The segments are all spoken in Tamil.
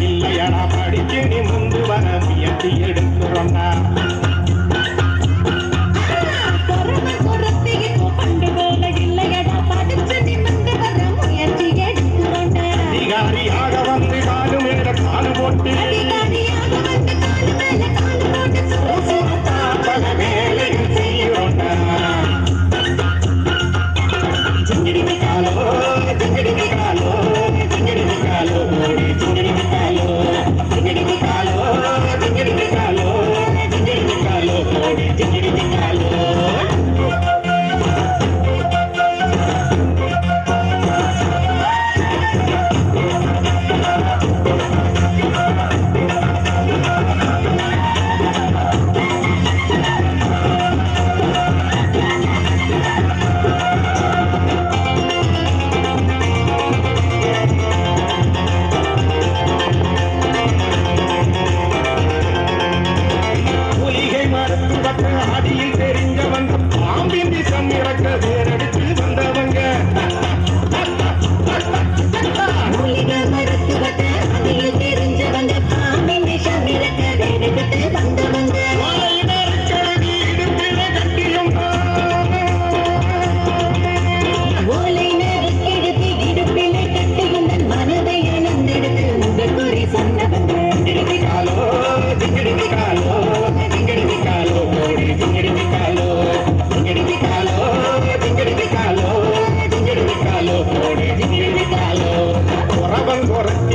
இல்லையடா படிச்சு நிமிந்து வர முயற்சி எடுக்கிறோண்டா அதிகாரியாக வந்து காலு மேல காலு போட்டு பல வேலைகள் செய்கிறோண்டா ஜிங்கிடி காலோ ஜிங்கிடி காலோ ஜிங்கிடி காலோ ஜிங்கிடி காலோ ஜிங்கிடி காலோ ஜிங்கிடி காலோ ஜிங்கிடி காலோ ஜிங்கிடி காலோ ஆடியில் தெரிஞ்சவங்க பாம்பின் விஷம் இறக்க வேறெடுத்து வந்தவங்க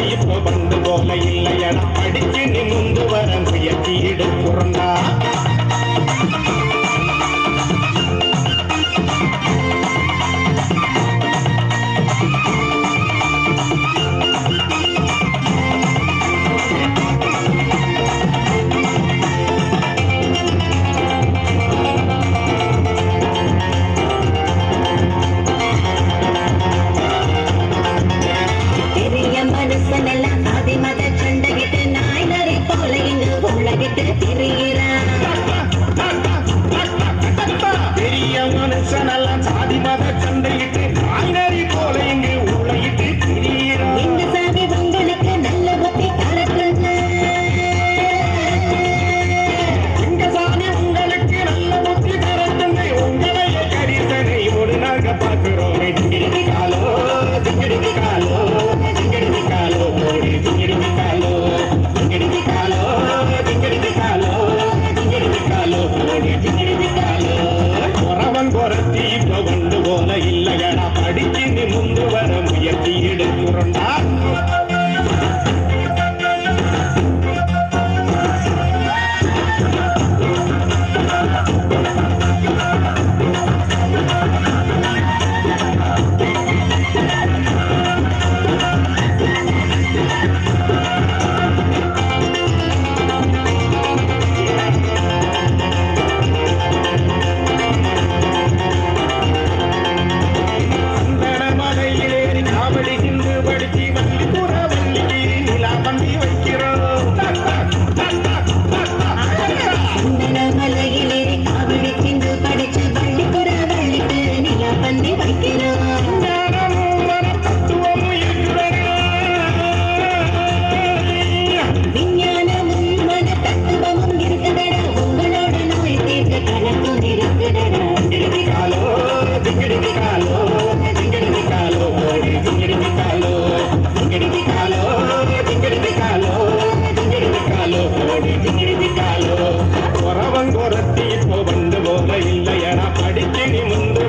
இப்ப பண்டு போல இல்லையடா படிச்சு நிமிந்து வர முயற்சி எடுக்கிறோண்டா பெரிய மனுஷனெல்லாம் சாதி மத சண்டையிட்டு நாய்நரி போல இங்கு உலகிட்டு திரியிறான் இந்த சாதி உங்களுக்கு நல்ல புத்தி கலக்குங்க இந்த சாதி உங்களுக்கு நல்ல புத்தி கலக்குங்க உங்களைய கரிசனை ஒரு நாங்க பார்க்கிறோம் ஜிங்கிடி காலோ ஜிங்கிடி காலோ ஜிங்கிடி காலோ ஜிங்கிடி காலோ ஜிங்கிடி காலோ ஜிங்கிடி காலோ ஜிங்கிடி காலோ ஜிங்கிடி காலோ குறவன் குறத்தி இப்ப கொண்டு போல இல்லையடா படிச்சு நிமிந்து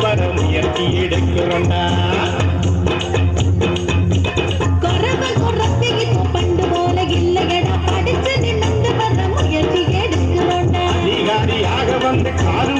வர முயற்சி எடுக்கிறோண்டா அதிகாரியாக வந்து கால்